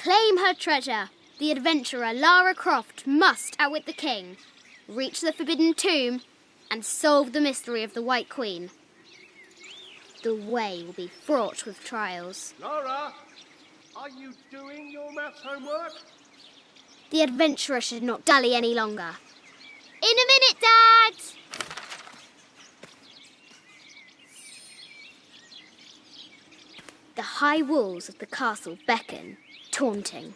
claim her treasure, the adventurer Lara Croft must outwit the king, reach the forbidden tomb, and solve the mystery of the White Queen. The way will be fraught with trials. Lara, are you doing your maths homework? The adventurer should not dally any longer. In a minute, Dad! The high walls of the castle beckon, taunting.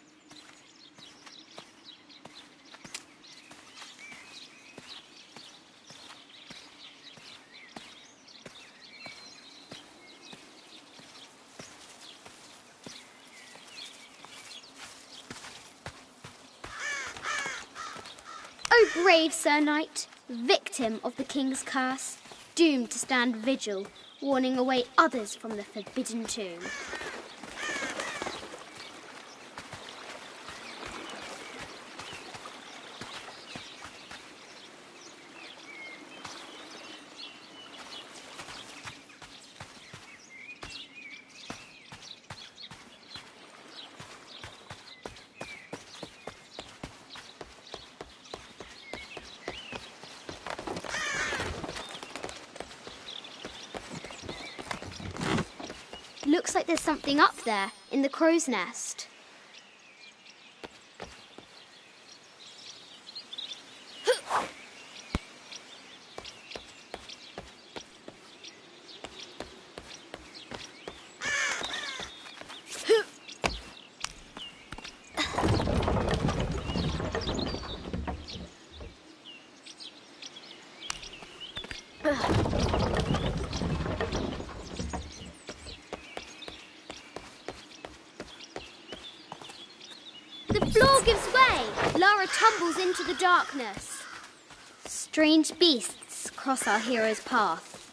O brave Sir Knight, victim of the king's curse, doomed to stand vigil, warning away others from the forbidden tomb. Looks like there's something up there in the crow's nest. The floor gives way. Lara tumbles into the darkness. Strange beasts cross our hero's path.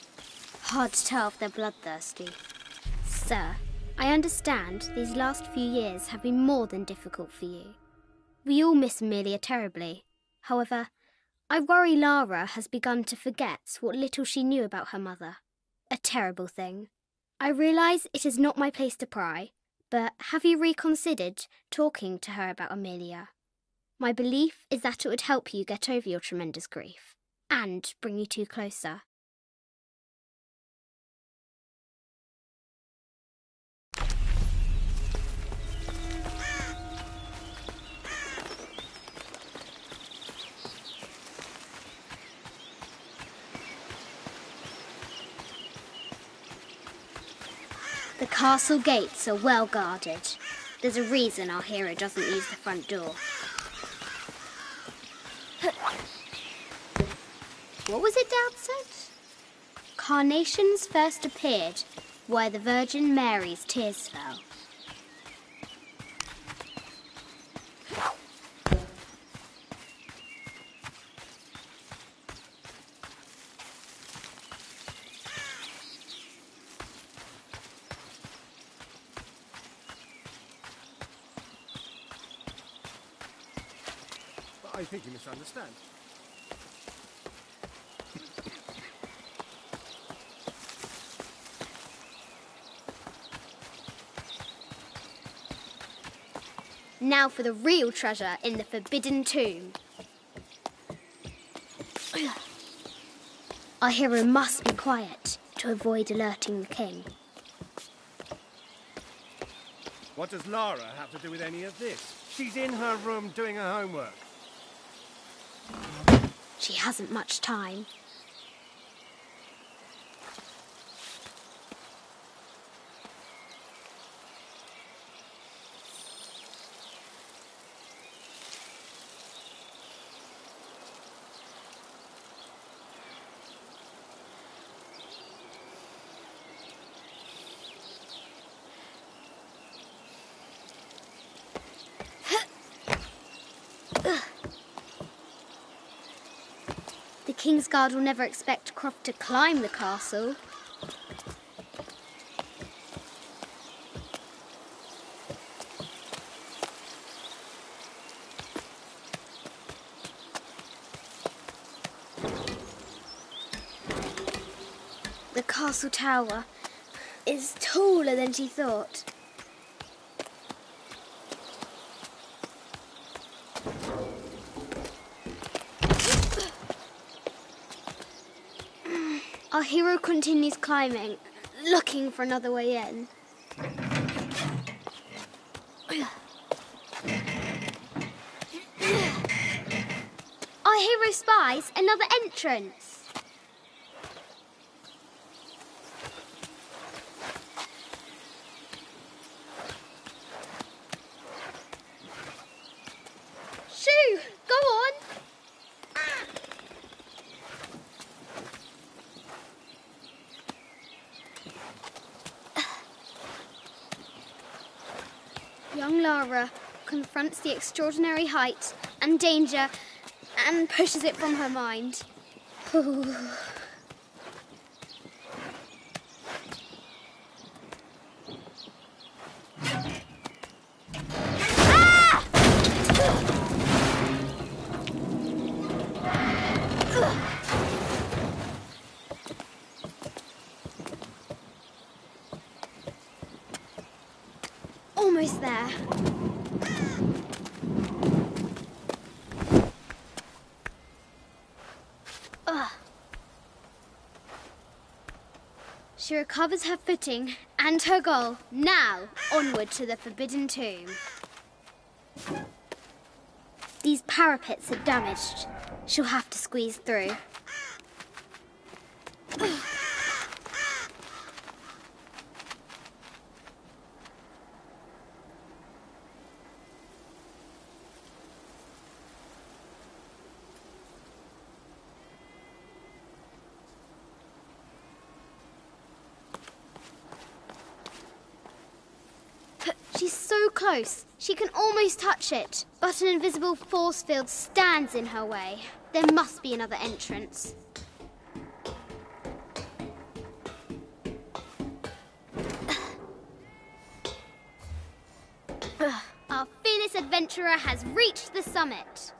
Hard to tell if they're bloodthirsty. Sir, I understand these last few years have been more than difficult for you. We all miss Amelia terribly. However, I worry Lara has begun to forget what little she knew about her mother. A terrible thing. I realise it is not my place to pry, but have you reconsidered talking to her about Amelia? My belief is that it would help you get over your tremendous grief and bring you two closer. The castle gates are well guarded. There's a reason our hero doesn't use the front door. What was it Dad said? Carnations first appeared where the Virgin Mary's tears fell. I think you misunderstand. Now for the real treasure in the forbidden tomb. Our hero must be quiet to avoid alerting the king. What does Lara have to do with any of this? She's in her room doing her homework. She hasn't much time. The King's Guard will never expect Croft to climb the castle. The castle tower is taller than she thought. Our hero continues climbing, looking for another way in. Our hero spies another entrance. Shoo! Go on! Young Lara confronts the extraordinary height and danger and pushes it from her mind. Ah! Almost there. She recovers her footing and her goal. Now, onward to the Forbidden Tomb. These parapets are damaged. She'll have to squeeze through. She's so close, she can almost touch it, but an invisible force field stands in her way. There must be another entrance. Our fearless adventurer has reached the summit.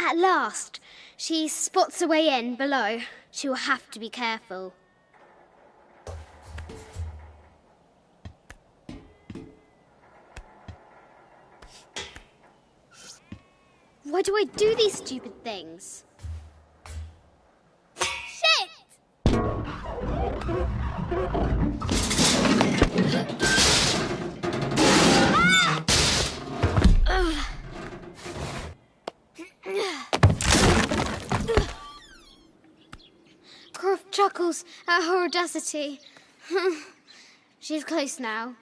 At last, she spots a way in below. She will have to be careful. Why do I do these stupid things? Shit! Ah! Croft chuckles at her audacity. She's close now.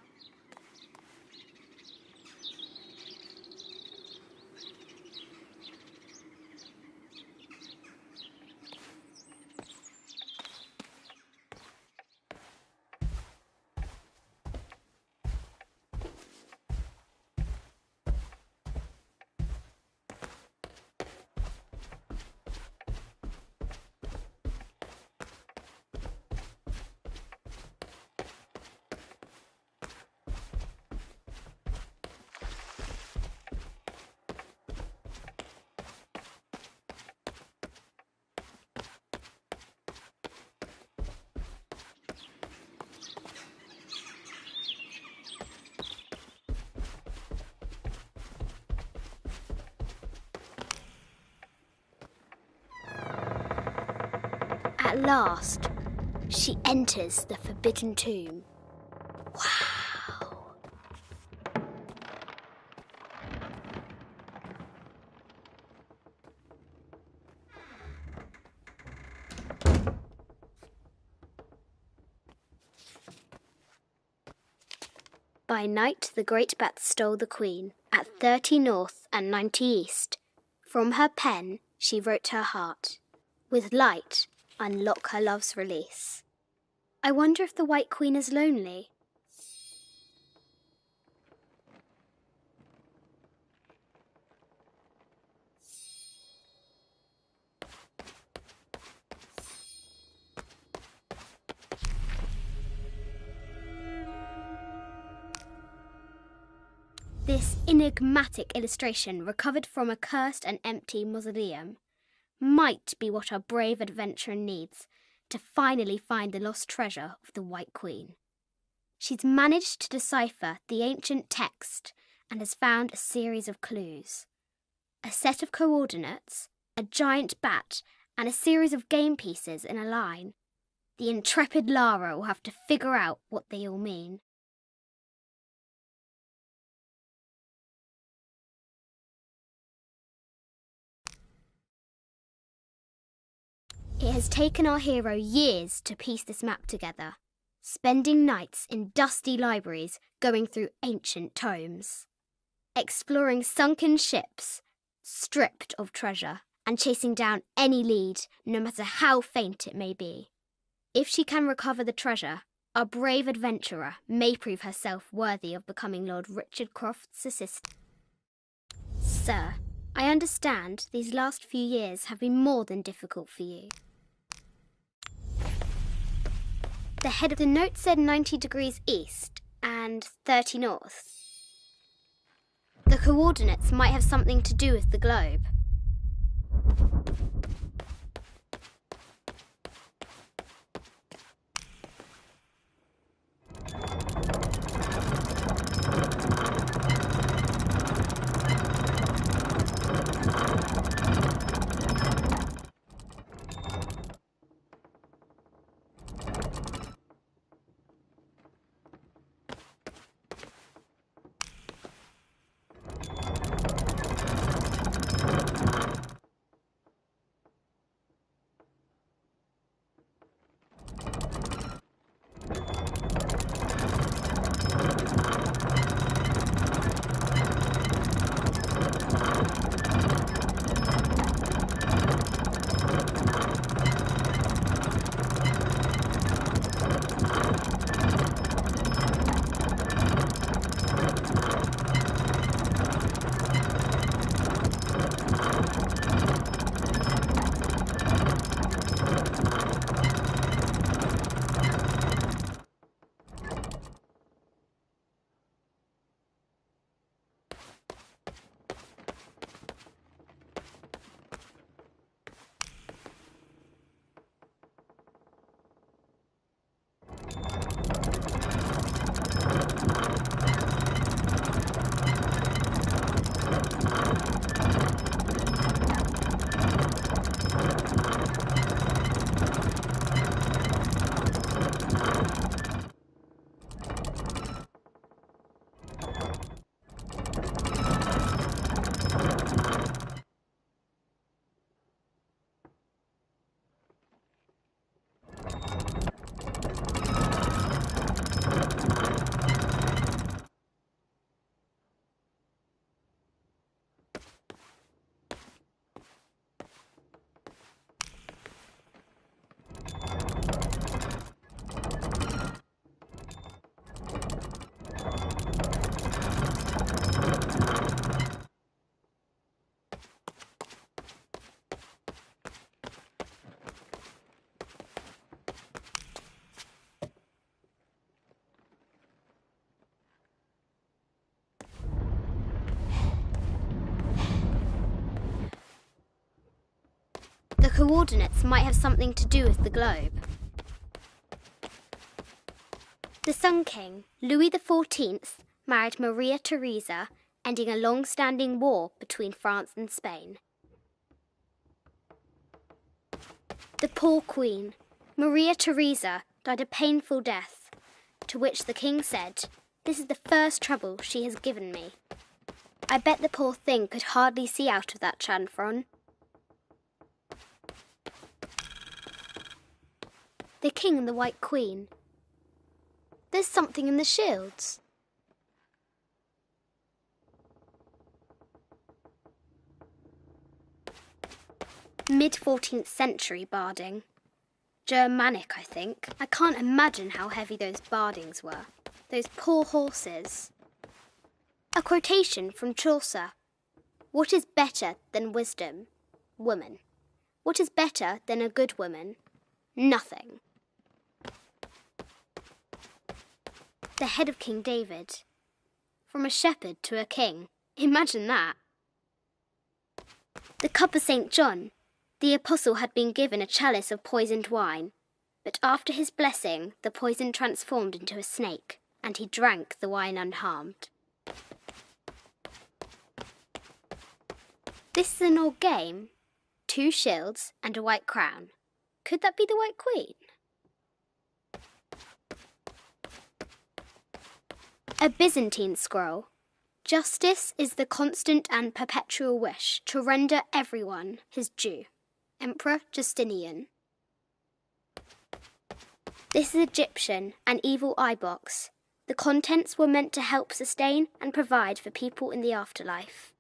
At last, she enters the Forbidden Tomb. Wow! By night the great bat stole the queen at 30 north and 90 east. From her pen she wrote her heart. With light, unlock her love's release. I wonder if the White Queen is lonely. This enigmatic illustration, recovered from a cursed and empty mausoleum, might be what our brave adventurer needs to finally find the lost treasure of the White Queen. She's managed to decipher the ancient text and has found a series of clues. A set of coordinates, a giant bat, and a series of game pieces in a line. The intrepid Lara will have to figure out what they all mean. It has taken our hero years to piece this map together, spending nights in dusty libraries going through ancient tomes, exploring sunken ships, stripped of treasure, and chasing down any lead, no matter how faint it may be. If she can recover the treasure, our brave adventurer may prove herself worthy of becoming Lord Richard Croft's assistant. Sir, I understand these last few years have been more than difficult for you. The head of the note said 90 degrees east and 30 north. The coordinates might have something to do with the globe. The coordinates might have something to do with the globe. The Sun King, Louis XIV, married Maria Theresa, ending a long-standing war between France and Spain. The poor Queen, Maria Theresa, died a painful death, to which the King said, "This is the first trouble she has given me." I bet the poor thing could hardly see out of that chanfron. The King and the White Queen. There's something in the shields. Mid-14th century barding. Germanic, I think. I can't imagine how heavy those bardings were. Those poor horses. A quotation from Chaucer. What is better than wisdom? Woman. What is better than a good woman? Nothing. The head of King David. from a shepherd to a king. Imagine that. The cup of St. John. The apostle had been given a chalice of poisoned wine, but after his blessing, the poison transformed into a snake, and he drank the wine unharmed. This is an old game. 2 shields and a white crown. Could that be the White Queen? A Byzantine scroll. Justice is the constant and perpetual wish to render everyone his due. Emperor Justinian. This is Egyptian, an evil eye box. The contents were meant to help sustain and provide for people in the afterlife.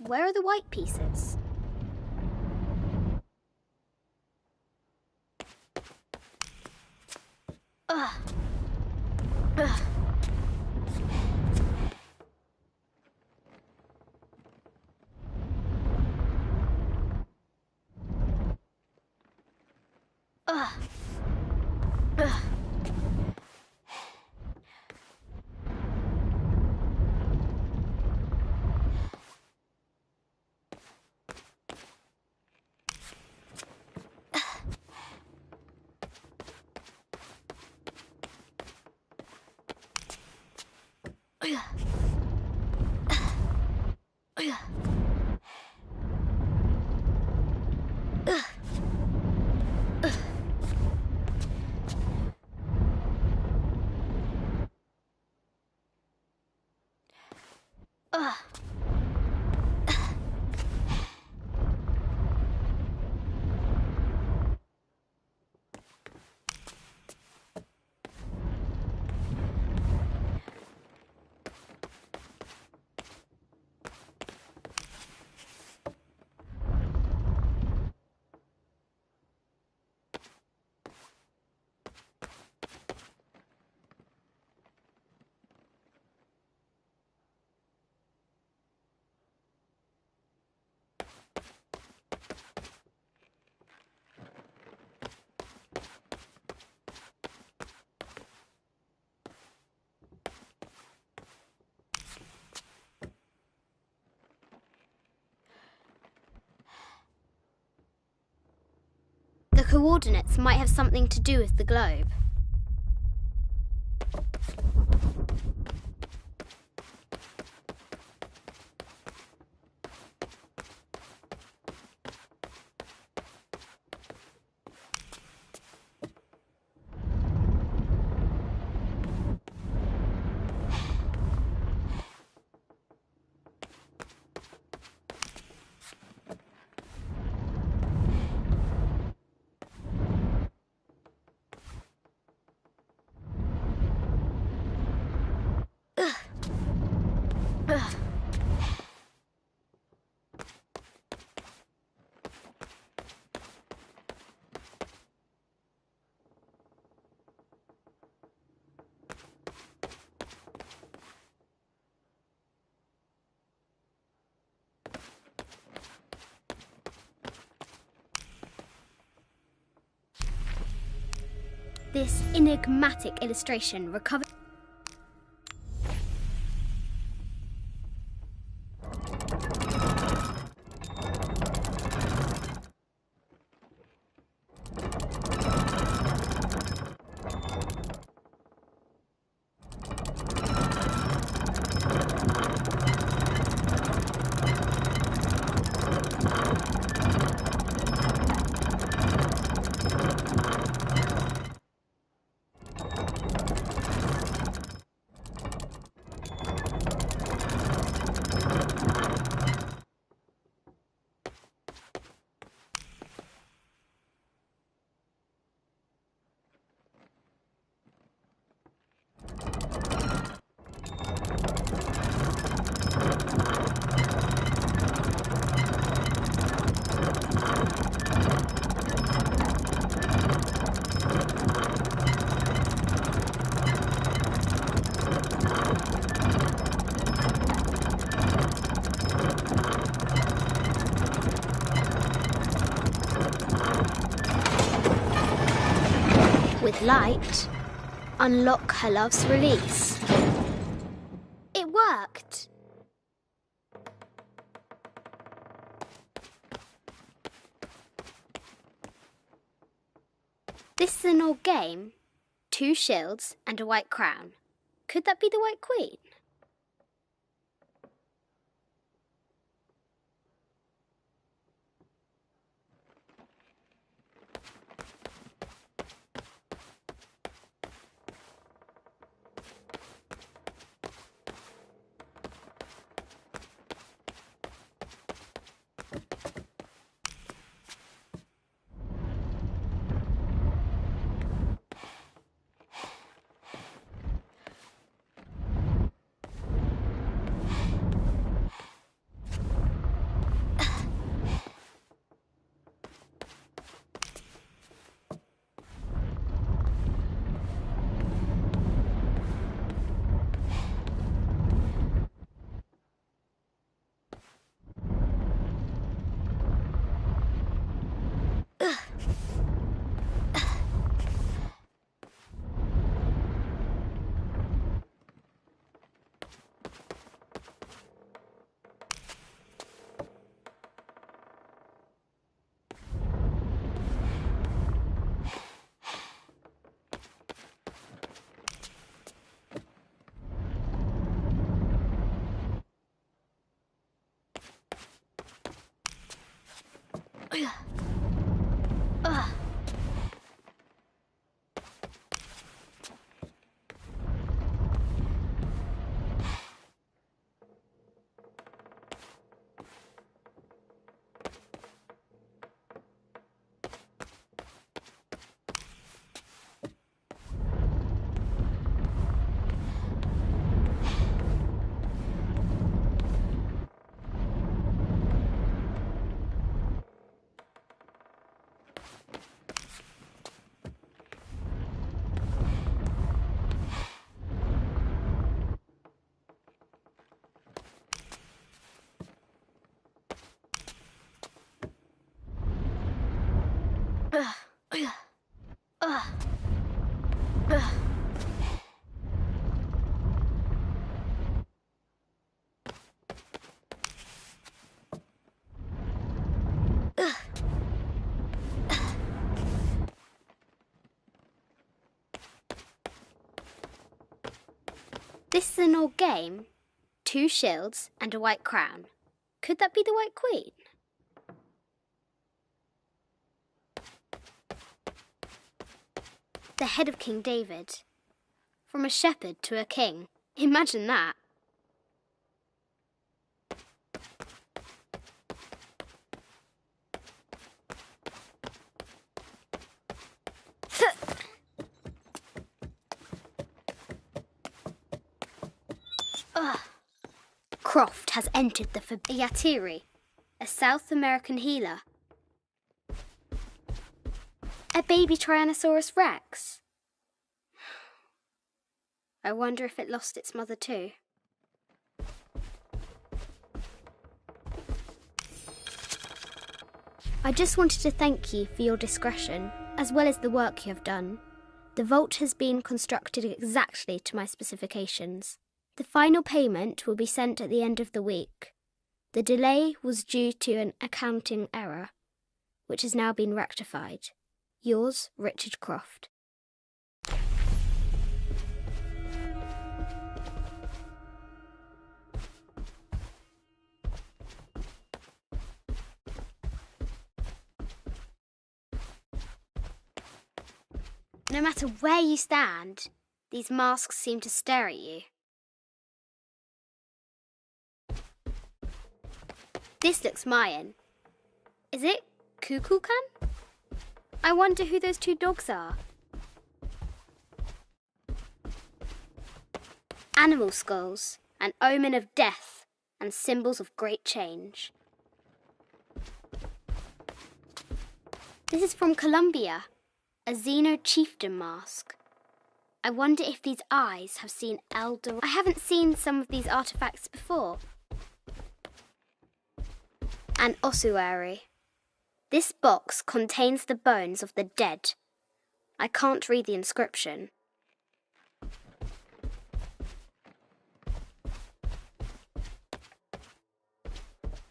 Where are the white pieces? Ugh. Ugh. Ugh. Ugh. The coordinates might have something to do with the globe. This enigmatic illustration recovered. light, unlock her love's release. It worked. This is an old game. 2 shields and a white crown. Could that be the White Queen? This is an old game. 2 shields and a white crown. Could that be the White Queen? The head of King David. From a shepherd to a king. Imagine that. Croft has entered the Yatiri, a South American healer. A baby Tyrannosaurus Rex. I wonder if it lost its mother too. I just wanted to thank you for your discretion, as well as the work you have done. The vault has been constructed exactly to my specifications. The final payment will be sent at the end of the week. The delay was due to an accounting error, which has now been rectified. Yours, Richard Croft. No matter where you stand, these masks seem to stare at you. This looks Mayan. Is it kuwaq? I wonder who those 2 dogs are. Animal skulls, an omen of death and symbols of great change. This is from Colombia, a Xeno chieftain mask. I wonder if these eyes have seen elder... I haven't seen some of these artifacts before. An ossuary. This box contains the bones of the dead. I can't read the inscription.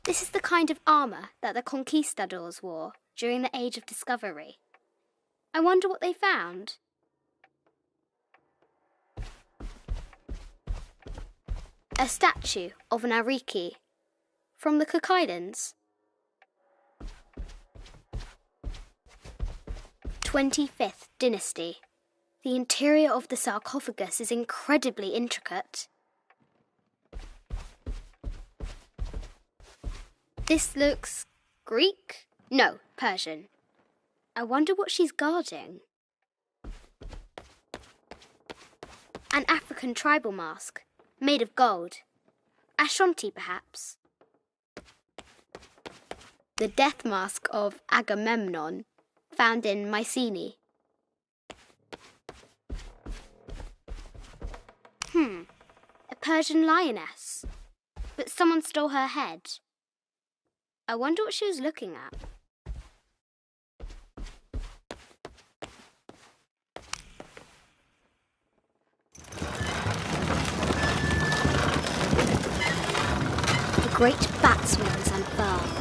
This is the kind of armour that the conquistadors wore during the Age of Discovery. I wonder what they found. A statue of an Ariki from the Cook Islands. 25th Dynasty. The interior of the sarcophagus is incredibly intricate. This looks Greek? No, Persian. I wonder what she's guarding. An African tribal mask, made of gold. Ashanti, perhaps. The death mask of Agamemnon, found in Mycenae. A Persian lioness. But someone stole her head. I wonder what she was looking at. The great bat's wings unfurl.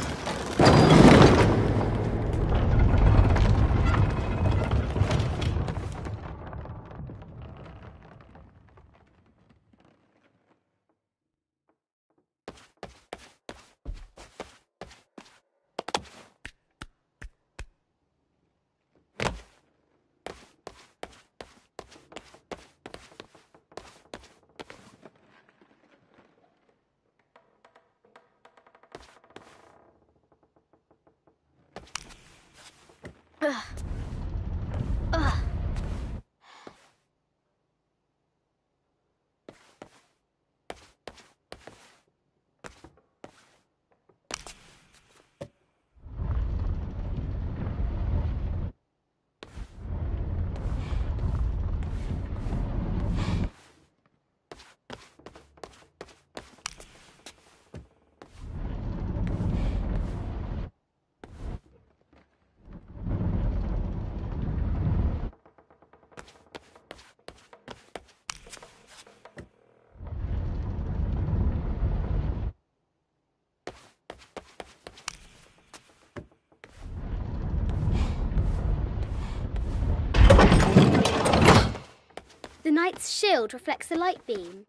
The knight's shield reflects the light beam.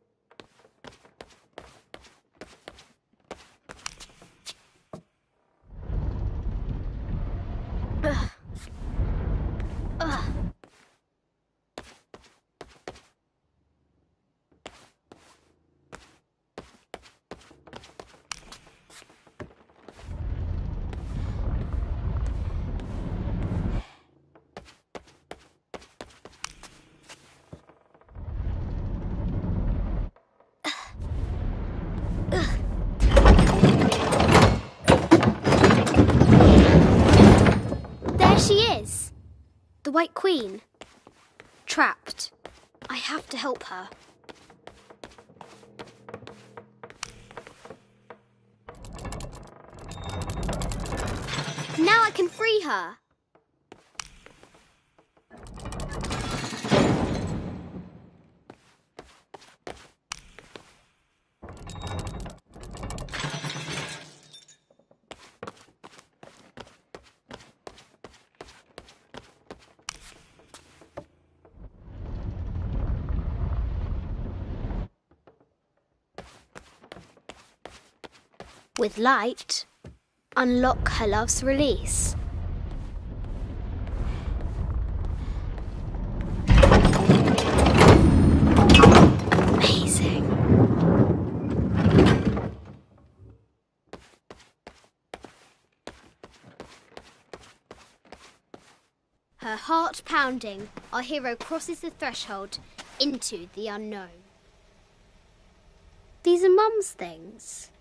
The White Queen. Trapped. I have to help her. Now I can free her. With light, unlock her love's release. Amazing. Her heart pounding, our hero crosses the threshold into the unknown. These are Mum's things.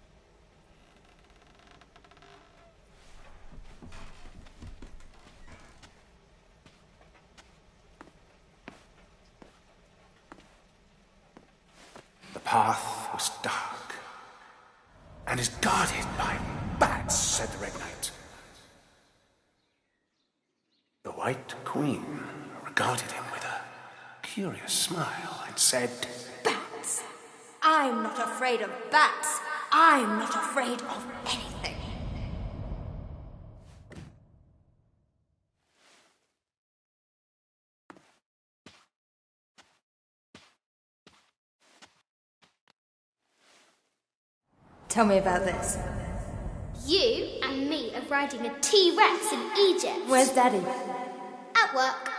The path was dark and is guarded by bats, said the Red Knight. The White Queen regarded him with a curious smile and said, Bats! I'm not afraid of bats. I'm not afraid of anything. Tell me about this. You and me are riding a T-Rex in Egypt. Where's Daddy? At work.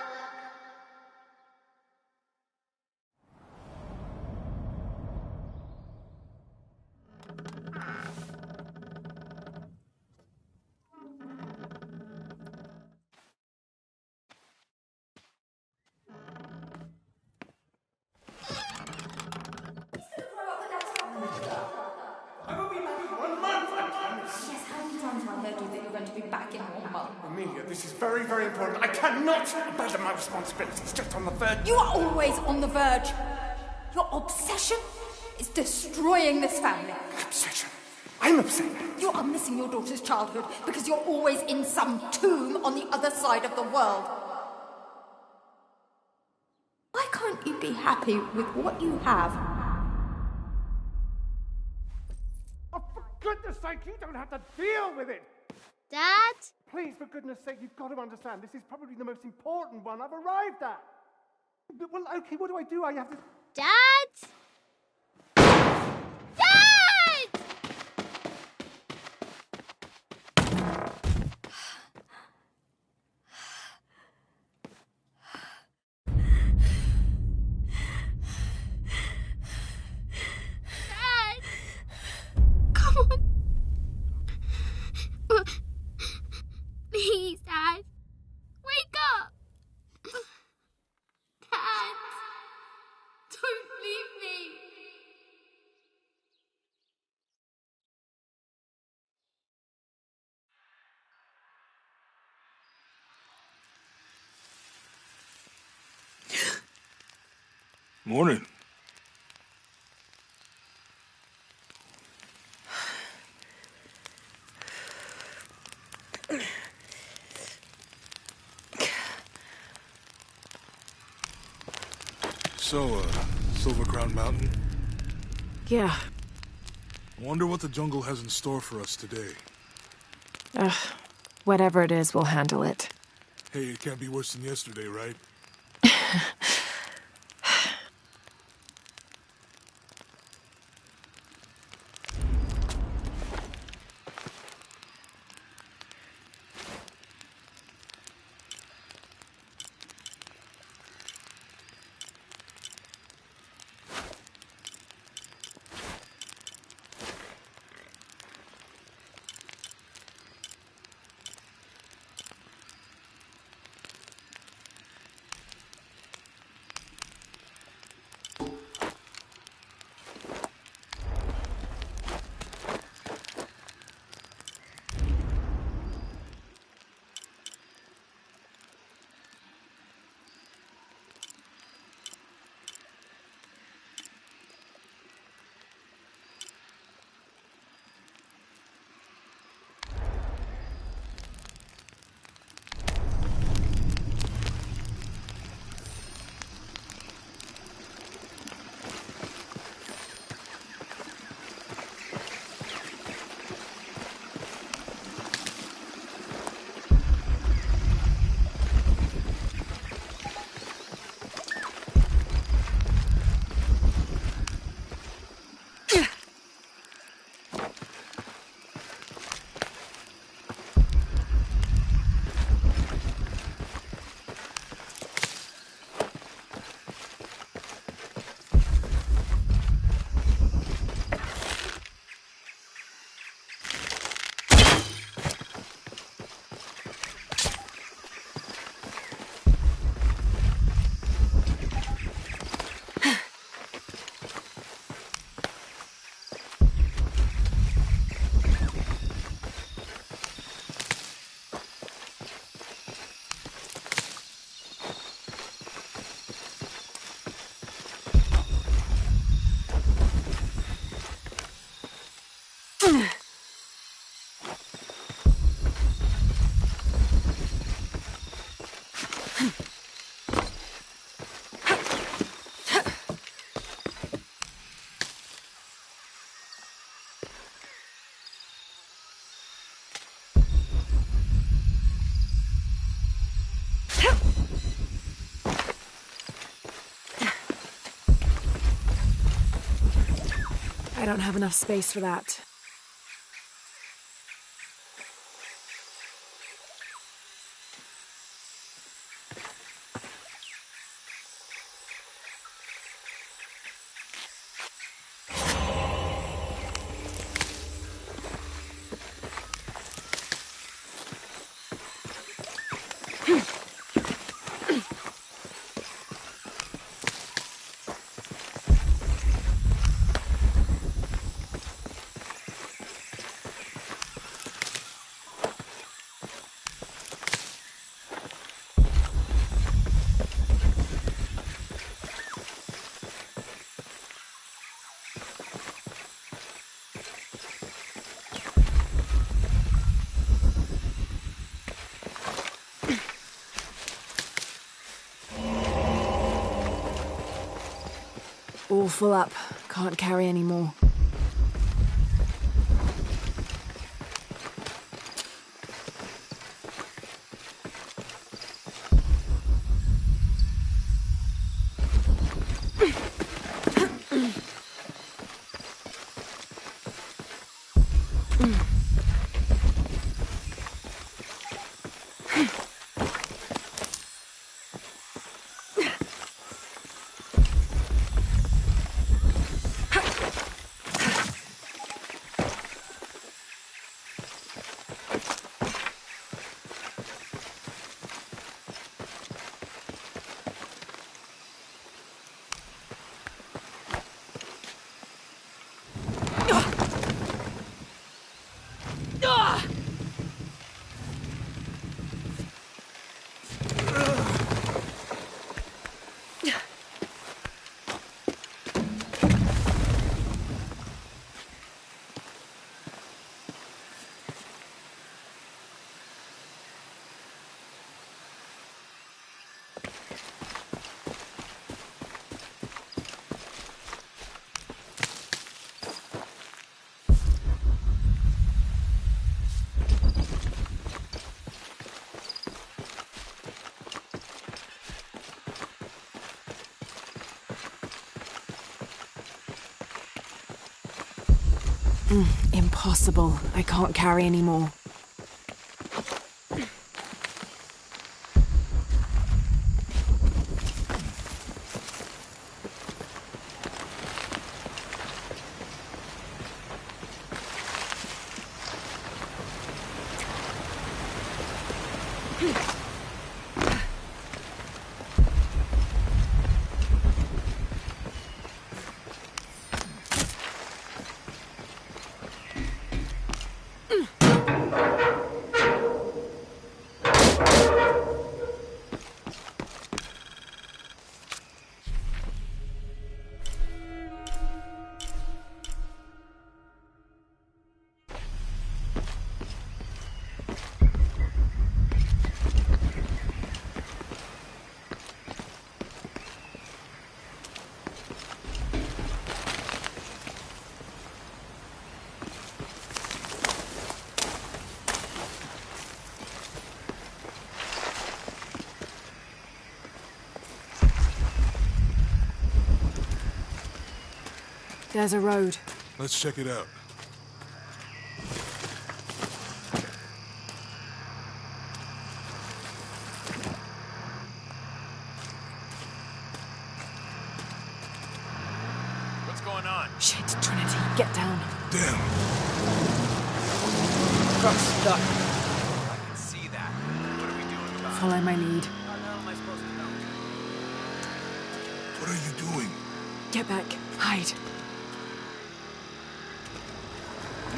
Yes, how many times have I heard you that you're going to be back in 1 month? Amelia, this is very, very important. I cannot abandon my responsibilities just on the verge. You are always on the verge. Your obsession is destroying this family. Obsession. I'm upset. You are missing your daughter's childhood because you're always in some tomb on the other side of the world. Why can't you be happy with what you have? Oh, for goodness sake, you don't have to deal with it! Dad? Please, for goodness sake, you've got to understand, this is probably the most important one I've arrived at. Well, okay, what do? I have to... Dad? Dad! Dad! Come on. Please, Dad. Wake up. Dad. Don't leave me. Morning. So, Silver Crown Mountain? Yeah. Wonder what the jungle has in store for us today. Whatever it is, we'll handle it. Hey, it can't be worse than yesterday, right? don't have enough space for that. All full up. Can't carry any more. Impossible. I can't carry any more. There's a road. Let's check it out. What's going on? Shit, Trinity, get down. Damn. Truck's stuck. I can see that. What are we doing about it? Follow my lead. How the hell am I supposed to know? What are you doing? Get back. Hide.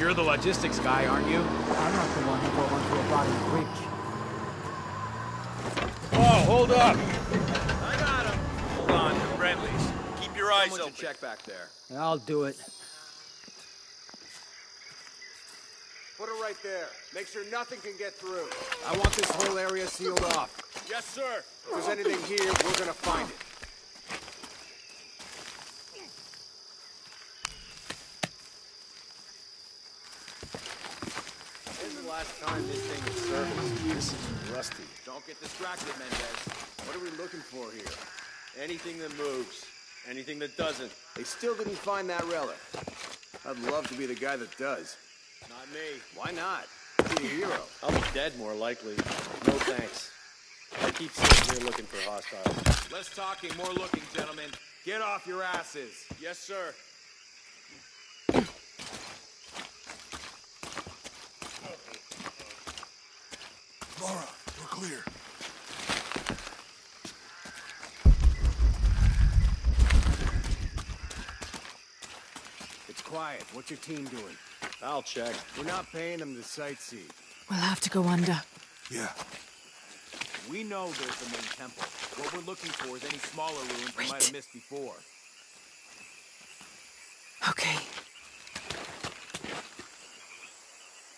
You're the logistics guy, aren't you? I'm not the one who drove onto a bottom bridge. Oh, hold up! I got him. Hold on, they're friendlies. Keep your eyes open. Check back there. I'll do it. Put it right there. Make sure nothing can get through. I want this whole area sealed off. Yes, sir. If there's anything here, we're gonna find it. When's the last time this thing was serviced? This is rusty. Don't get distracted, Mendez. What are we looking for here? Anything that moves. Anything that doesn't. They still didn't find that relic. I'd love to be the guy that does. Not me. Why not? Be a hero. I'll be dead more likely. No thanks. I keep sitting here looking for hostiles. Less talking, more looking, gentlemen. Get off your asses. Yes, sir. Laura, we're clear. It's quiet. What's your team doing? I'll check. We're not paying them to sightsee. We'll have to go under. Yeah. We know there's the main temple. What we're looking for is any smaller ruins we might have missed before. Okay.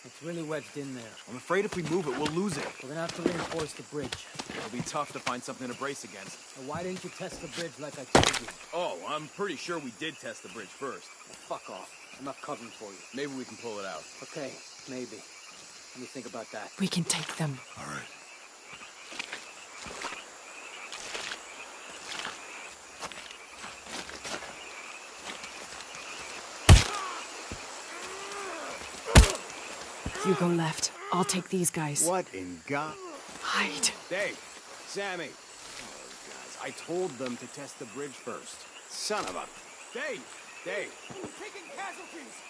It's really wedged in there. I'm afraid if we move it, we'll lose it. We're gonna have to reinforce the bridge. It'll be tough to find something to brace against. Now, why didn't you test the bridge like I told you? Oh, I'm pretty sure we did test the bridge first. Well, fuck off. I'm not covering for you. Maybe we can pull it out. Okay, maybe. Let me think about that. We can take them. All right. You go left. I'll take these guys. What in God? Hide. Dave, Sammy. Oh, guys, I told them to test the bridge first. Son of a... Dave! Dave! Taking casualties!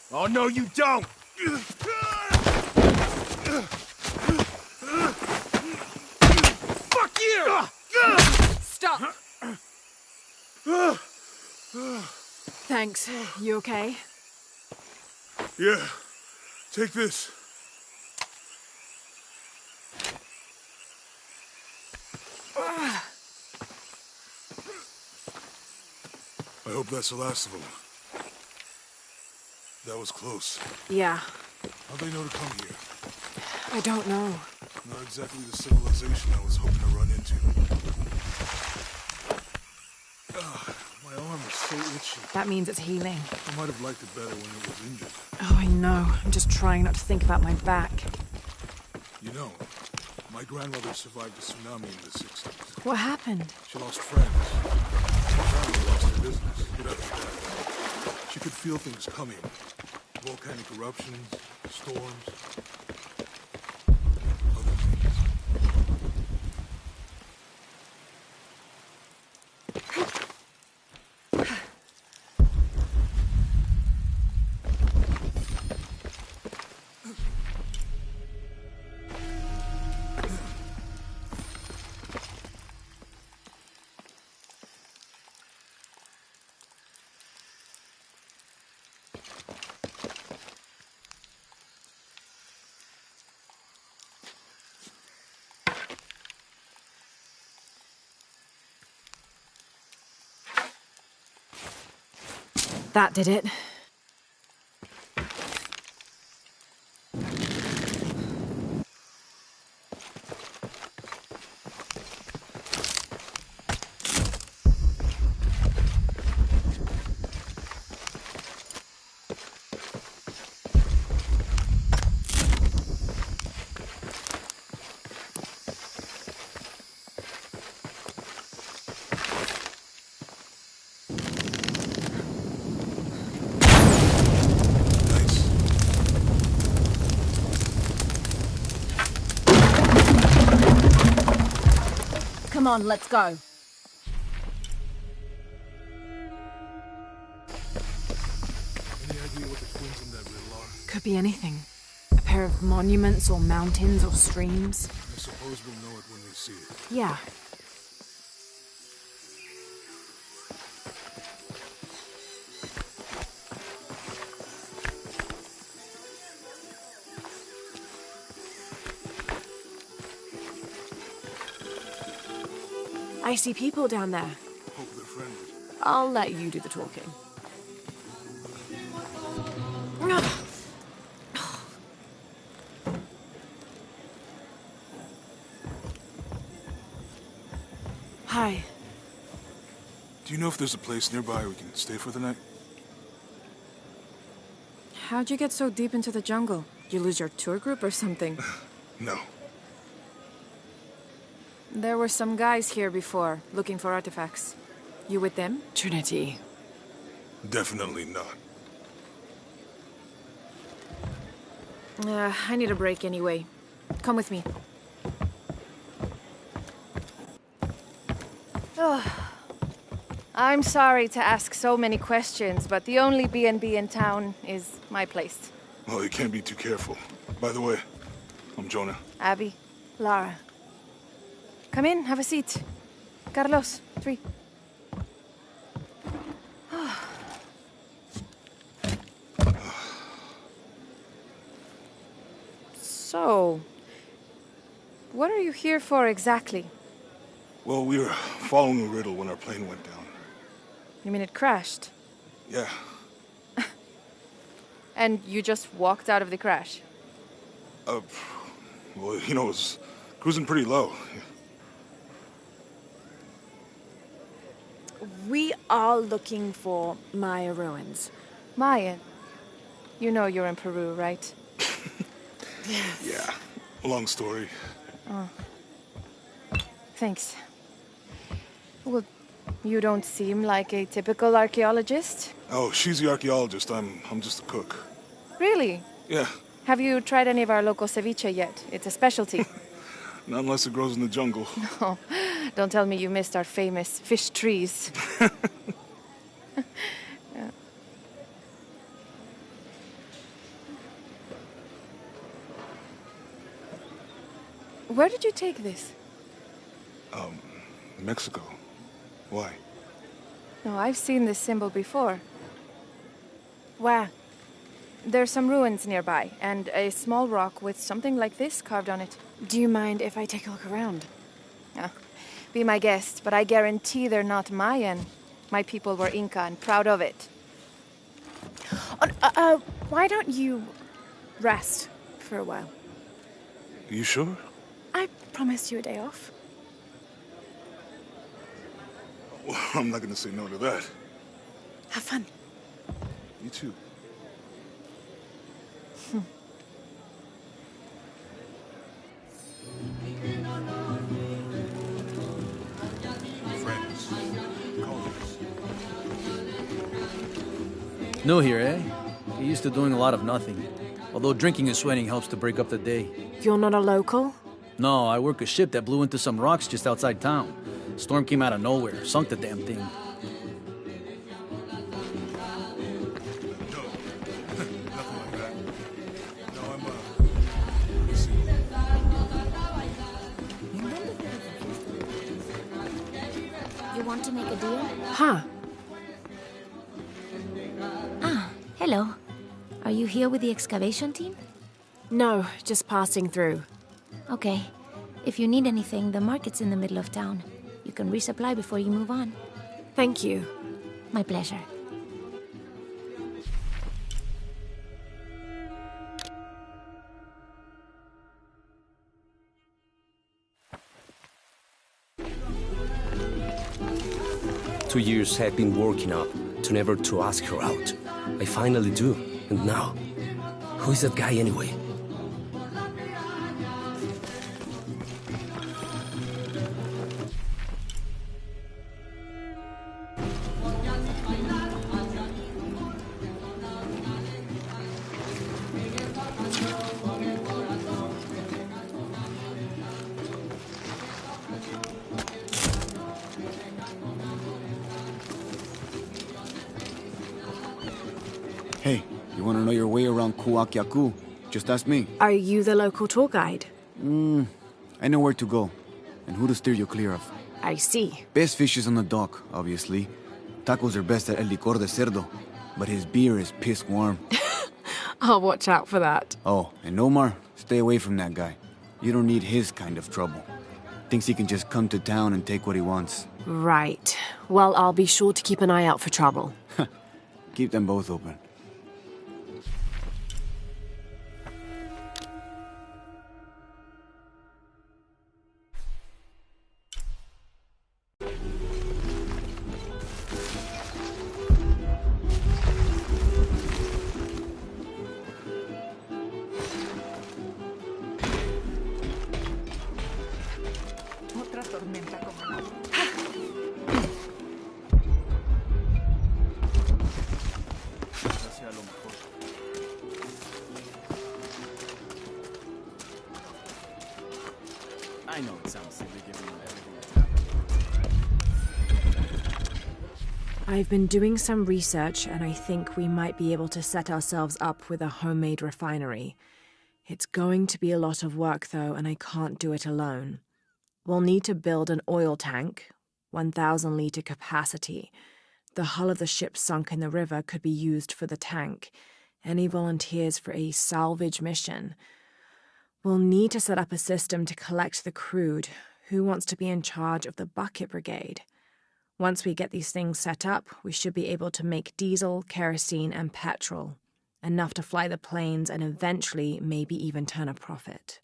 Oh, no, you don't! Fuck you! Stop! Thanks. You okay? Yeah. Take this. I hope that's the last of them. That was close. Yeah. How'd they know to come here? I don't know. Not exactly the civilization I was hoping to run into. My arm is so itchy. That means it's healing. I might have liked it better when it was injured. Oh, I know. I'm just trying not to think about my back. You know, my grandmother survived a tsunami in the 60s. What happened? She lost friends. Her family lost their business. But after that, she could feel things coming. Volcanic eruptions, storms, other things. That did it. Come on, let's go. Any idea what the twins in that riddle are? Could be anything. A pair of monuments or mountains or streams. I suppose we'll know it when we see it. Yeah. I see people down there. Hope they're friendly. I'll let you do the talking. Hi. Do you know if there's a place nearby we can stay for the night? How'd you get so deep into the jungle? You lose your tour group or something? No. There were some guys here before, looking for artifacts. You with them? Trinity. Definitely not. I need a break anyway. Come with me. I'm sorry to ask so many questions, but the only B&B in town is my place. Well, you can't be too careful. By the way, I'm Jonah. Abby, Lara. Come in, have a seat. Carlos, 3. So, what are you here for exactly? Well, we were following a riddle when our plane went down. You mean it crashed? Yeah. And you just walked out of the crash? Well, you know, it was cruising pretty low. We are looking for Maya ruins. Mayan? You know you're in Peru, right? Yeah. Long story. Oh. Thanks. Well, you don't seem like a typical archaeologist. Oh, she's the archaeologist. I'm just a cook. Really? Yeah. Have you tried any of our local ceviche yet? It's a specialty. Not unless it grows in the jungle. No. Don't tell me you missed our famous fish trees. Yeah. Where did you take this? Mexico. Why? No, I've seen this symbol before. Where? There's some ruins nearby, and a small rock with something like this carved on it. Do you mind if I take a look around? Be my guest, but I guarantee they're not Mayan. My people were Inca and proud of it. Why don't you rest for a while? You sure? I promised you a day off. Well, I'm not gonna say no to that. Have fun. You too. Friends. Colleagues. New here, eh? Get used to doing a lot of nothing. Although drinking and sweating helps to break up the day. You're not a local? No, I work a ship that blew into some rocks just outside town. Storm came out of nowhere, sunk the damn thing. No. Nothing like that. No, I'm, You want to make a deal? Huh. Ah, hello. Are you here with the excavation team? No, just passing through. Okay. If you need anything, the market's in the middle of town. You can resupply before you move on. Thank you. My pleasure. Two years I've been working up to never to ask her out. I finally do, and now, who is that guy anyway? You want to know your way around kuwaq yaku? Just ask me. Are you the local tour guide? I know where to go, and who to steer you clear of. I see. Best fish is on the dock, obviously. Tacos are best at el licor de cerdo, but his beer is piss warm. I'll watch out for that. Oh, and Omar, stay away from that guy. You don't need his kind of trouble. Thinks he can just come to town and take what he wants. Right. Well, I'll be sure to keep an eye out for trouble. Keep them both open. I know it sounds silly giving you everything that's happened. I've been doing some research, and I think we might be able to set ourselves up with a homemade refinery. It's going to be a lot of work, though, and I can't do it alone. We'll need to build an oil tank, 1,000-liter capacity. The hull of the ship sunk in the river could be used for the tank. Any volunteers for a salvage mission? We'll need to set up a system to collect the crude. Who wants to be in charge of the bucket brigade? Once we get these things set up, we should be able to make diesel, kerosene, and petrol. Enough to fly the planes and eventually maybe even turn a profit.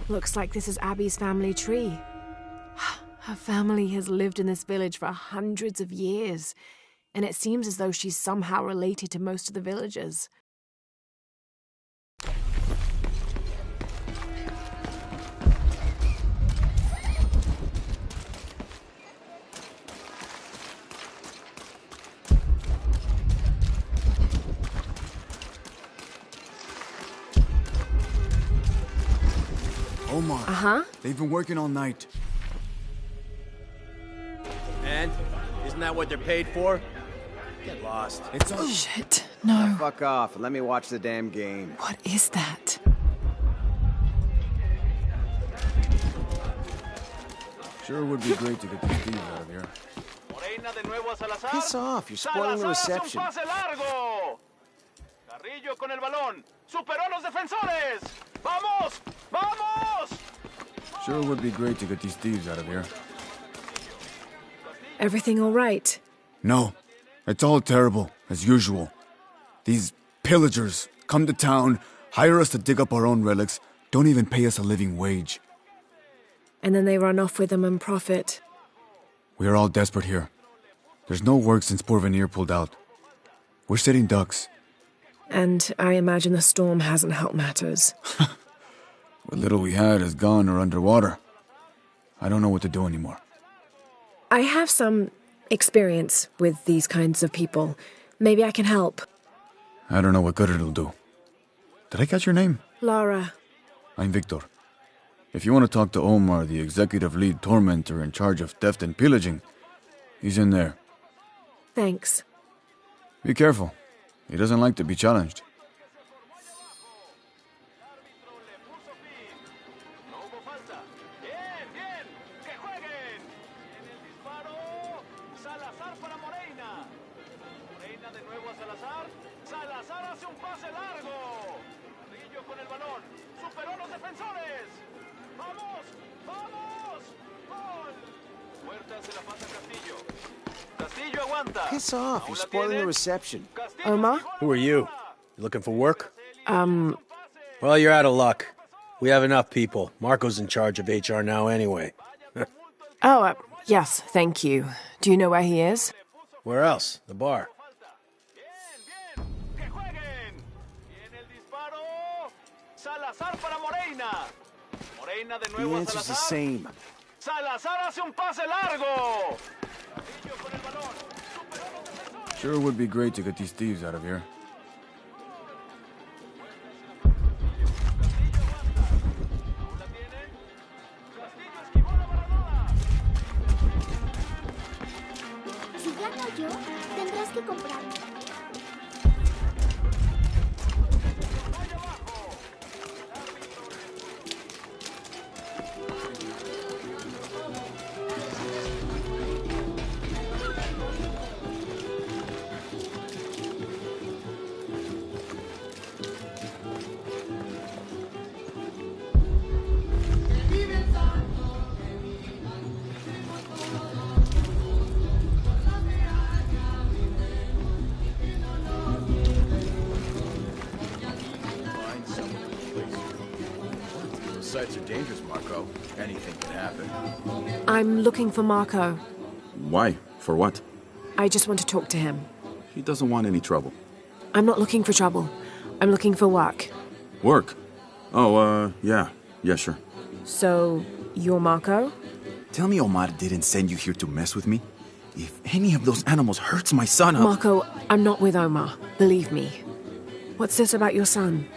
Looks like this is Abby's family tree. Her family has lived in this village for hundreds of years, and it seems as though she's somehow related to most of the villagers. Omar. Uh-huh. They've been working all night. And? Isn't that what they're paid for? Get lost. It's all... Shit, no. Fuck off and let me watch the damn game. What is that? Sure would be great to get these thieves out of here. Piss off, you're spoiling the reception. Carrillo con el balón. Superó los defensores. Vamos, vamos. Sure would be great to get these thieves out of here. Everything all right? No. It's all terrible, as usual. These pillagers come to town, hire us to dig up our own relics, don't even pay us a living wage. And then they run off with them and profit. We are all desperate here. There's no work since Porvenir pulled out. We're sitting ducks. And I imagine the storm hasn't helped matters. What little we had is gone or underwater. I don't know what to do anymore. I have some experience with these kinds of people. Maybe I can help. I don't know what good it'll do. Did I catch your name? Lara. I'm Victor. If you want to talk to Omar, the executive lead tormentor in charge of theft and pillaging, he's in there. Thanks. Be careful. He doesn't like to be challenged. Piss off, you're spoiling the reception. Omar? Who are you? You looking for work? Well, you're out of luck. We have enough people. Marco's in charge of HR now anyway. Yes, thank you. Do you know where he is? Where else? The bar. The answer's the same. Sure would be great to get these thieves out of here. Si gano yo, tendrás que comprarme. Sites are dangerous, Marco. Anything can happen. I'm looking for Marco. Why? For what? I just want to talk to him. He doesn't want any trouble. I'm not looking for trouble. I'm looking for work. Work? Oh, yeah. Yeah, sure. So, you're Marco? Tell me Omar didn't send you here to mess with me? If any of those animals hurts my son, Marco, I'm not with Omar. Believe me. What's this about your son?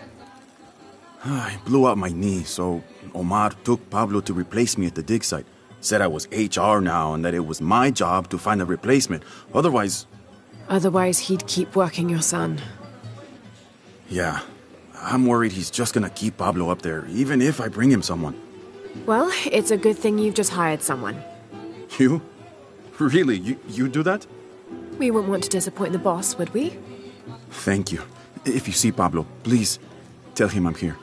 I blew out my knee, so Omar took Pablo to replace me at the dig site. Said I was HR now and that it was my job to find a replacement. Otherwise, he'd keep working your son. Yeah. I'm worried he's just gonna keep Pablo up there, even if I bring him someone. Well, it's a good thing you've just hired someone. You? Really? You do that? We wouldn't want to disappoint the boss, would we? Thank you. If you see Pablo, please tell him I'm here.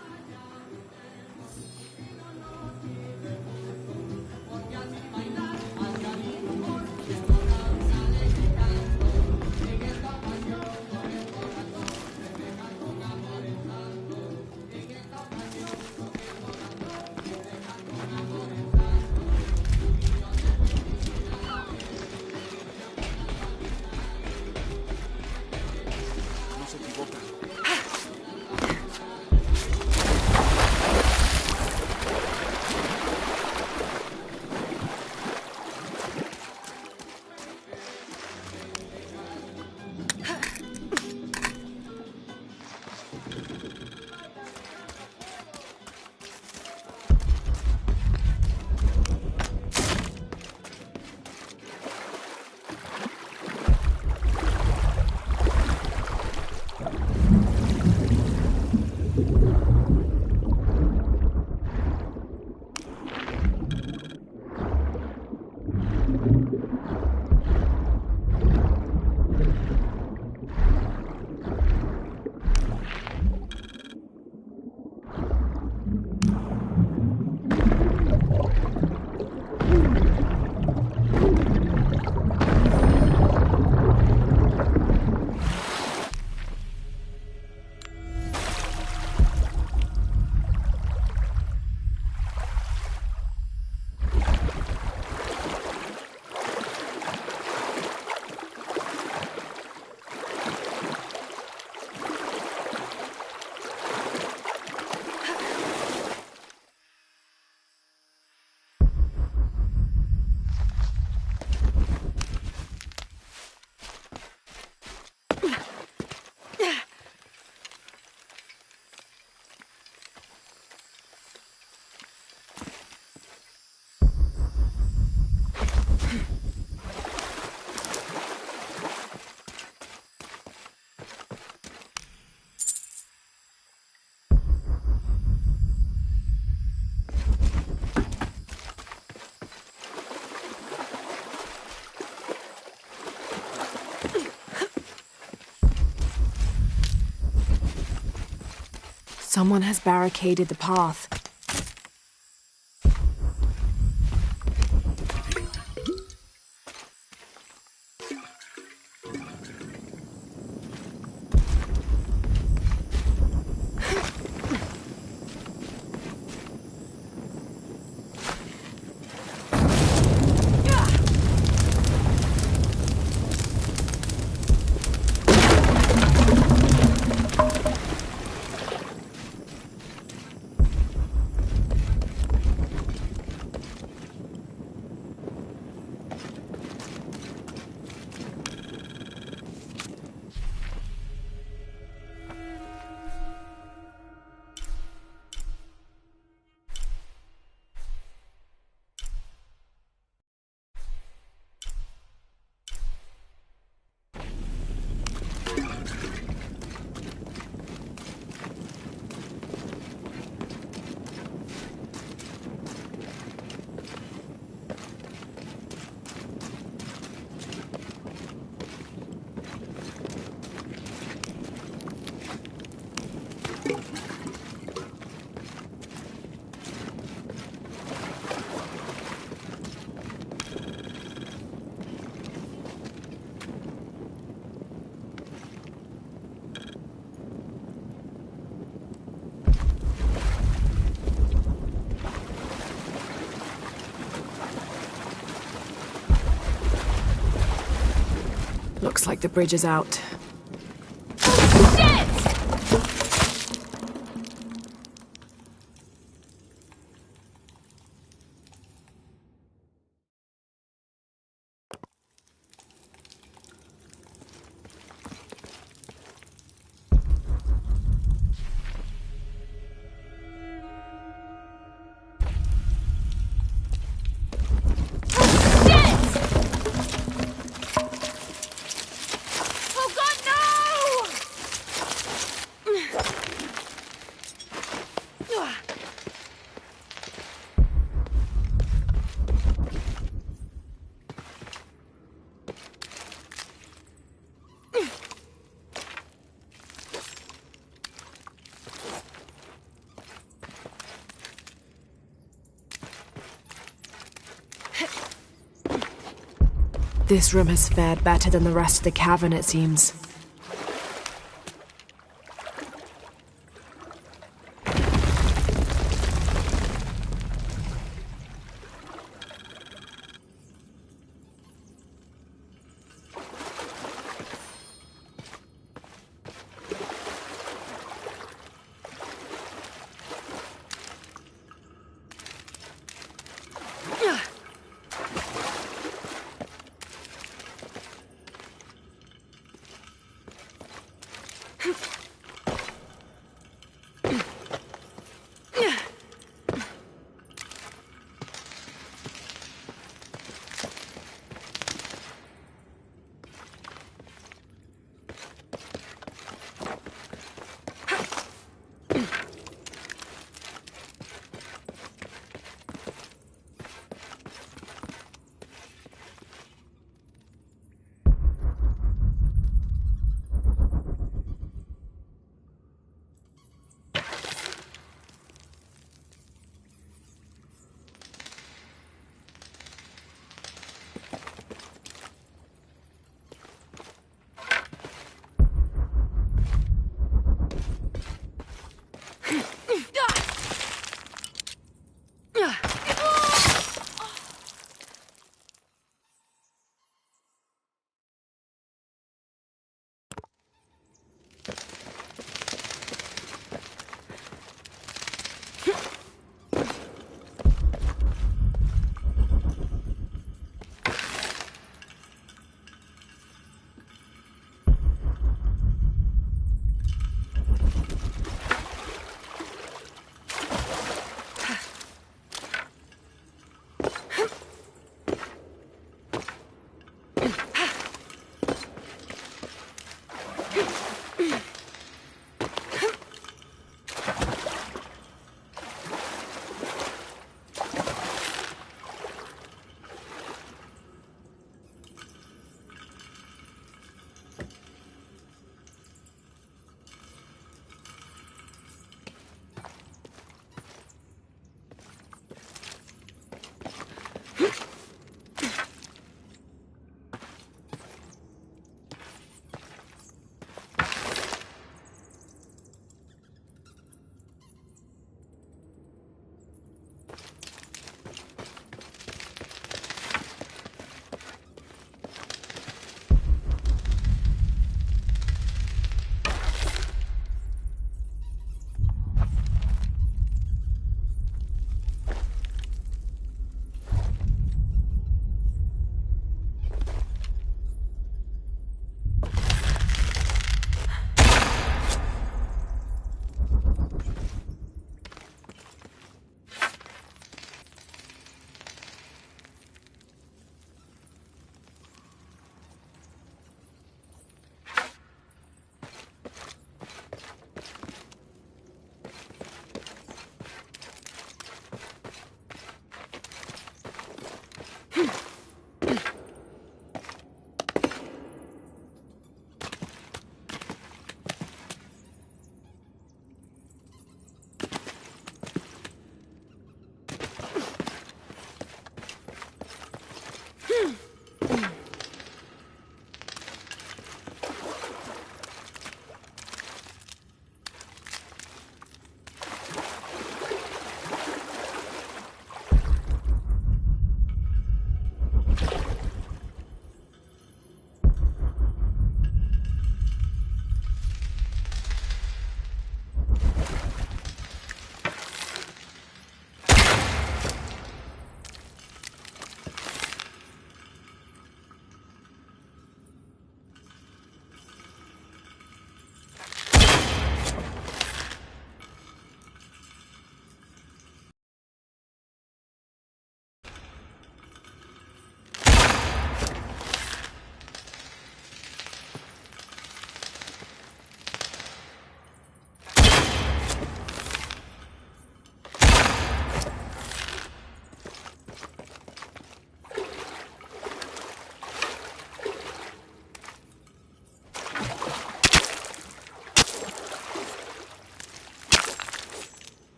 Someone has barricaded the path. Looks like the bridge is out. This room has fared better than the rest of the cavern, it seems.